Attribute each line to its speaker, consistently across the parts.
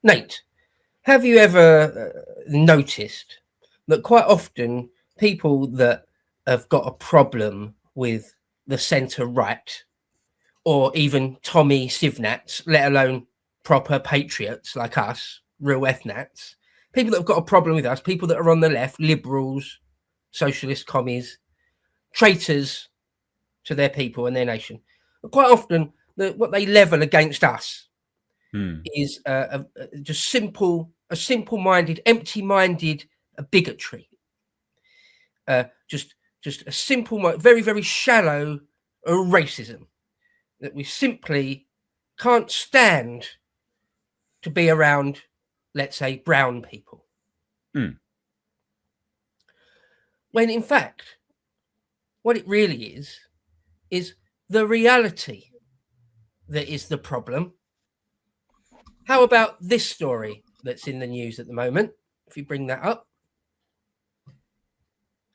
Speaker 1: Nate, have you ever noticed that quite often people that have got a problem with the centre right, or even Tommy Sivnats, let alone proper patriots like us, real ethnats, people that have got a problem with us, people that are on the left, liberals, socialist commies, traitors to their people and their nation, quite often what they level against us is just simple-minded, empty-minded bigotry. Just a simple, very, very shallow racism that we simply can't stand to be around, let's say, brown people. When in fact, what it really is the reality that is the problem. How about this story that's in the news at the moment? If you bring that up.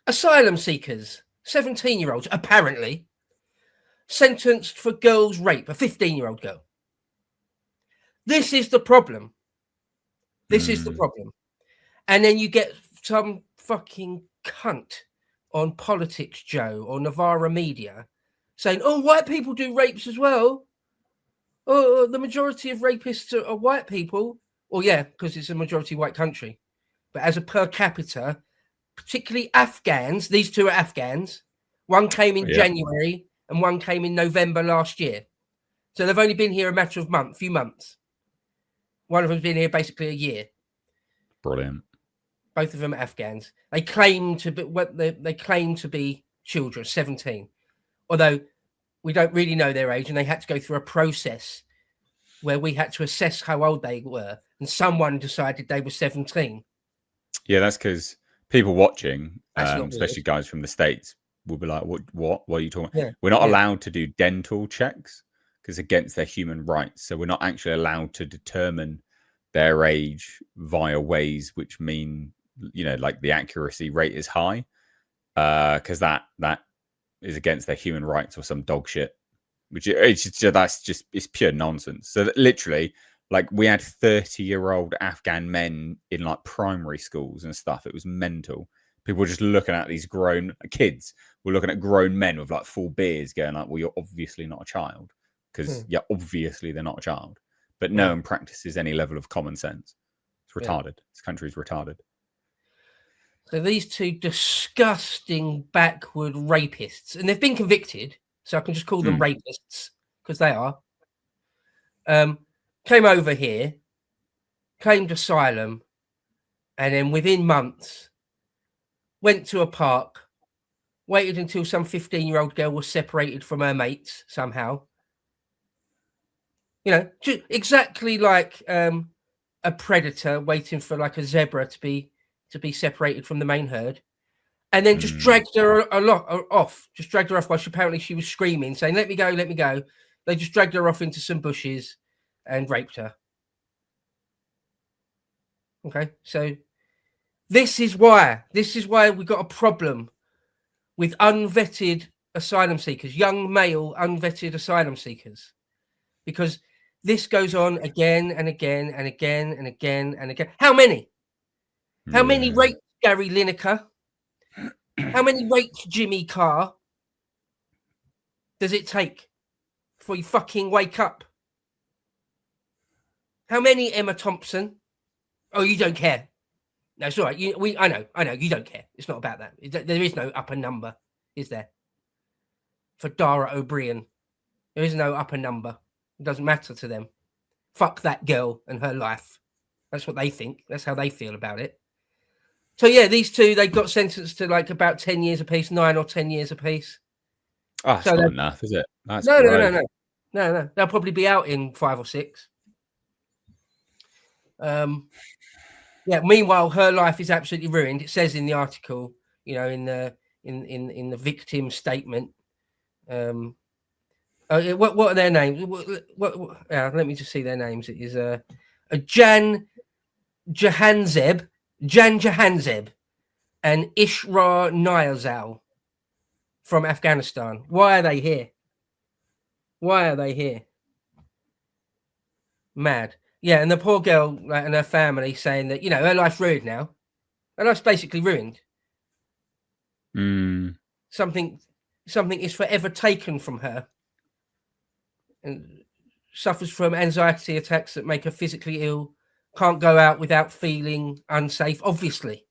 Speaker 1: Asylum seekers, 17-year-olds, apparently, sentenced for girls' rape, a 15-year-old girl. This is the problem. This is the problem. And then you get some fucking cunt on Politics Joe or Novara Media saying, oh, white people do rapes as well. Oh, the majority of rapists are white people. Well, yeah, because it's a majority white country. But as a per capita, particularly Afghans, these two are Afghans. One came in January and one came in November last year. So they've only been here a matter of few months. One of them's been here basically a year.
Speaker 2: Brilliant.
Speaker 1: Both of them are Afghans. They claim to be children, 17. Although we don't really know their age, and they had to go through a process where we had to assess how old they were, and someone decided they were 17.
Speaker 2: Yeah, that's because people watching, especially guys from the States, will be like, what are you talking about?
Speaker 1: Yeah.
Speaker 2: We're not allowed to do dental checks because against their human rights. So we're not actually allowed to determine their age via ways which mean, like the accuracy rate is high, because that is against their human rights or some dog shit, which it's pure nonsense. So that literally, like, we had 30-year-old Afghan men in like primary schools and stuff. It was mental. People were just looking at these grown kids. We're looking at grown men with like full beards, going like, "Well, you're obviously not a child," because obviously they're not a child. But no one practices any level of common sense. It's retarded. This country's retarded.
Speaker 1: So these two disgusting backward rapists, and they've been convicted, so I can just call them rapists because they are. Came over here, claimed asylum, and then within months went to a park, waited until some 15-year-old girl was separated from her mates somehow. Exactly like a predator waiting for like a zebra to be separated from the main herd, and then just dragged her off. Just dragged her off while apparently she was screaming, saying, "Let me go, let me go." They just dragged her off into some bushes and raped her. Okay, so this is why we got a problem with unvetted asylum seekers, young male unvetted asylum seekers, because this goes on again and again and again and again and again. How many? How many raped Gary Lineker? How many raped Jimmy Carr does it take before you fucking wake up? How many Emma Thompson? Oh, you don't care. No, it's all right. I know. You don't care. It's not about that. There is no upper number, is there? For Dara O'Brien, there is no upper number. It doesn't matter to them. Fuck that girl and her life. That's what they think. That's how they feel about it. So yeah, these two, they got sentenced to like about 10 years apiece, 9 or 10 years apiece.
Speaker 2: Oh, that's not enough, is it? That's
Speaker 1: no. They'll probably be out in 5 or 6. Yeah. Meanwhile, her life is absolutely ruined. It says in the article, in the victim statement. What are their names? Let me just see their names. It is a Jan Jahanzeb, and Ishra Niyazal from Afghanistan. Why are they here? Mad. Yeah, and the poor girl and her family saying that, her life's ruined now. Her life's basically ruined.
Speaker 2: Mm.
Speaker 1: Something is forever taken from her, and suffers from anxiety attacks that make her physically ill. Can't go out without feeling unsafe. Obviously.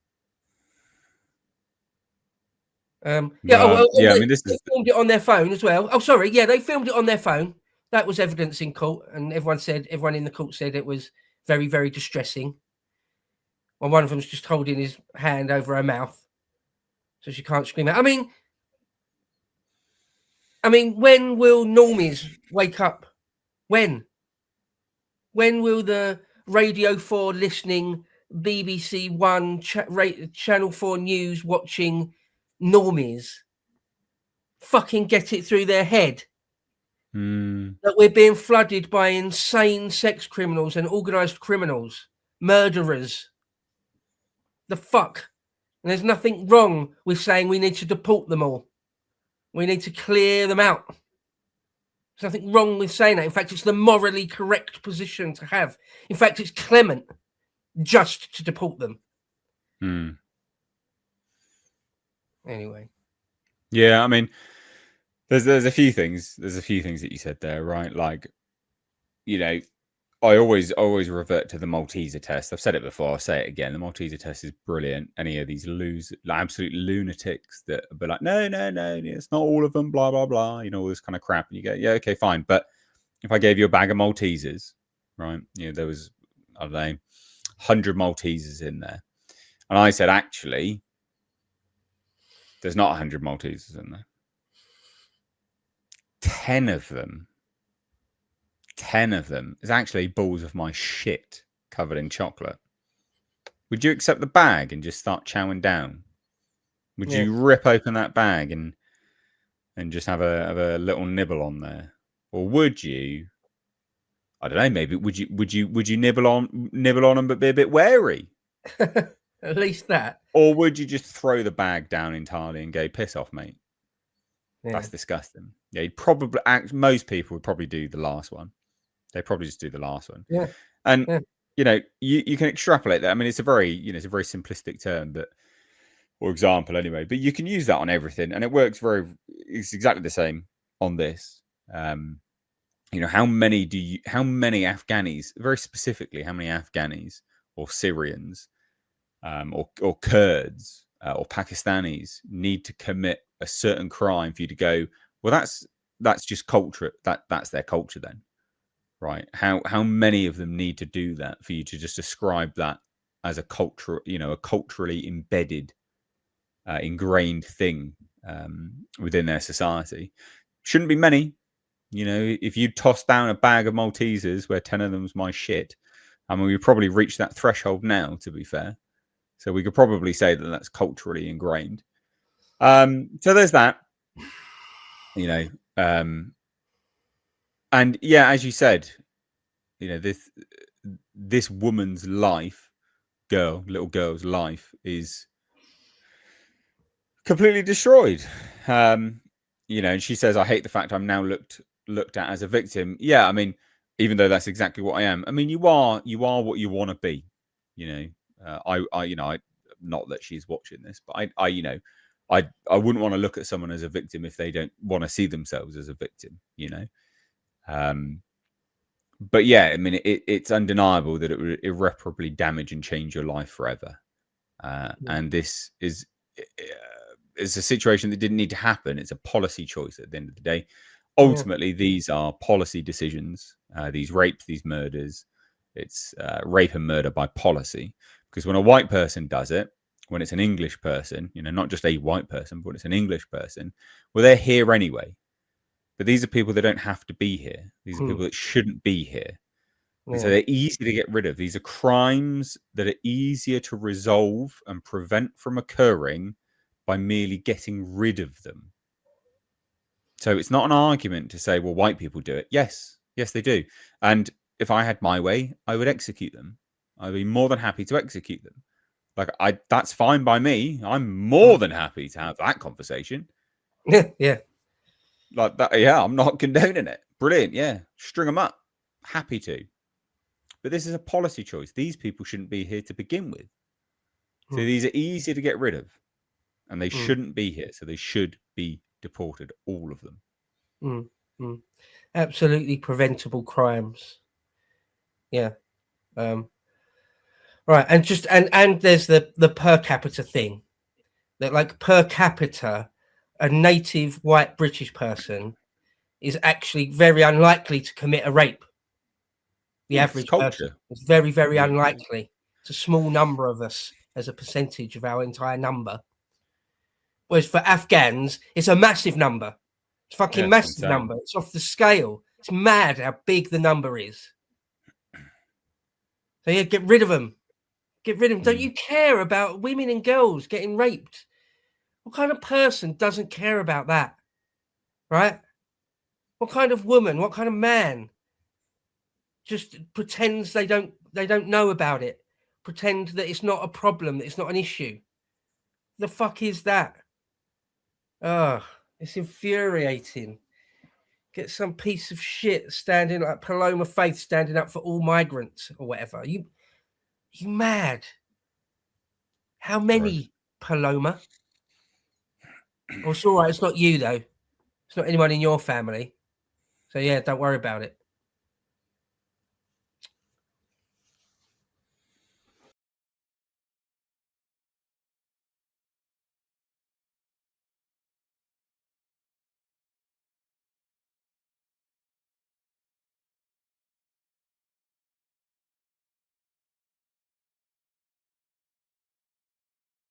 Speaker 1: Yeah.
Speaker 2: Well, yeah. I mean, this
Speaker 1: They
Speaker 2: is
Speaker 1: filmed it on their phone as well. Oh, sorry. Yeah, they filmed it on their phone. That was evidence in court, and everyone in the court said it was very, very distressing. Well, one of them's just holding his hand over her mouth, so she can't scream out. I mean, when will normies wake up? When? When will the Radio 4 listening, BBC One, Channel 4 News watching normies fucking get it through their head that we're being flooded by insane sex criminals and organised criminals, murderers? The fuck? And there's nothing wrong with saying we need to deport them all. We need to clear them out. There's nothing wrong with saying that. In fact, it's the morally correct position to have. In fact, it's clement just to deport them. Anyway.
Speaker 2: Yeah, I mean, there's a few things. There's a few things that you said there, right? Like, I always revert to the Malteser test. I've said it before. I'll say it again. The Malteser test is brilliant. Any of these absolute lunatics that be like, no, it's not all of them, blah, blah, blah, all this kind of crap. And you go, yeah, okay, fine. But if I gave you a bag of Maltesers, right, there was, I don't know, 100 Maltesers in there. And I said, actually, there's not 100 Maltesers in there. 10 of them is actually balls of my shit covered in chocolate. Would you accept the bag and just start chowing down? Would you rip open that bag and just have a little nibble on there? Or would you, I don't know, maybe would you nibble on them but be a bit wary?
Speaker 1: At least that.
Speaker 2: Or would you just throw the bag down entirely and go, piss off, mate? Yeah. That's disgusting. Yeah, most people would probably do the last one. They probably just do the last one.
Speaker 1: Yeah.
Speaker 2: And you can extrapolate that. I mean, it's a very simplistic term, or example anyway. But you can use that on everything, and it works it's exactly the same on this. How many Afghanis, very specifically, how many Afghanis or Syrians, or Kurds or Pakistanis need to commit a certain crime for you to go, well, that's just culture. That's their culture then. Right? How many of them need to do that for you to just describe that as a culture, a culturally embedded, ingrained thing within their society? Shouldn't be many. If you toss down a bag of Maltesers where 10 of them's my shit, I mean, we probably reached that threshold now, to be fair. So we could probably say that that's culturally ingrained. So there's that. And yeah, as you said, this woman's life, little girl's life, is completely destroyed. And she says, "I hate the fact I'm now looked at as a victim." Yeah, I mean, even though that's exactly what I am. I mean, you are what you want to be. I not that she's watching this, but I wouldn't want to look at someone as a victim if they don't want to see themselves as a victim. But yeah, I mean, it's undeniable that it would irreparably damage and change your life forever. And this is a situation that didn't need to happen. It's a policy choice at the end of the day. Ultimately, these are policy decisions. These rapes, these murders. It's rape and murder by policy. Because when a white person does it, when it's an English person, not just a white person, but it's an English person, well, they're here anyway. But these are people that don't have to be here. These are people that shouldn't be here. And so they're easy to get rid of. These are crimes that are easier to resolve and prevent from occurring by merely getting rid of them. So it's not an argument to say, well, white people do it. Yes, they do. And if I had my way, I would execute them. I'd be more than happy to execute them. That's fine by me. I'm more than happy to have that conversation.
Speaker 1: Yeah.
Speaker 2: Like that, yeah, I'm not condoning it. Brilliant, yeah. String them up. Happy to. But this is a policy choice. These people shouldn't be here to begin with. So
Speaker 1: Mm.
Speaker 2: these are easier to get rid of, and they
Speaker 1: Mm.
Speaker 2: shouldn't be here. So they should be deported, all of them.
Speaker 1: Mm. Mm. Absolutely preventable crimes. Yeah. Right, and just and there's the per capita thing. That, like, per capita, a native white British person is actually very unlikely to commit a rape. The
Speaker 2: Yeah, it's
Speaker 1: average person
Speaker 2: culture.
Speaker 1: is very, very
Speaker 2: Yeah.
Speaker 1: unlikely. It's a small number of us as a percentage of our entire number. Whereas for Afghans, it's a massive number. It's a
Speaker 2: Yeah,
Speaker 1: fucking
Speaker 2: it's
Speaker 1: massive
Speaker 2: insane.
Speaker 1: number. It's off the scale. It's mad how big the number is. So yeah, get rid of them. Get rid of them. Don't you care about women and girls getting raped? What kind of person doesn't care about that? Right? What kind of woman, what kind of man just pretends they don't know about it? Pretend that it's not a problem, that it's not an issue. The fuck is that? Oh, it's infuriating. Get some piece of shit standing like Paloma Faith standing up for all migrants or whatever. You mad? How
Speaker 2: Gross.
Speaker 1: many, Paloma? Oh, it's all right. It's not you though. It's not anyone in your family. So yeah, don't worry about it.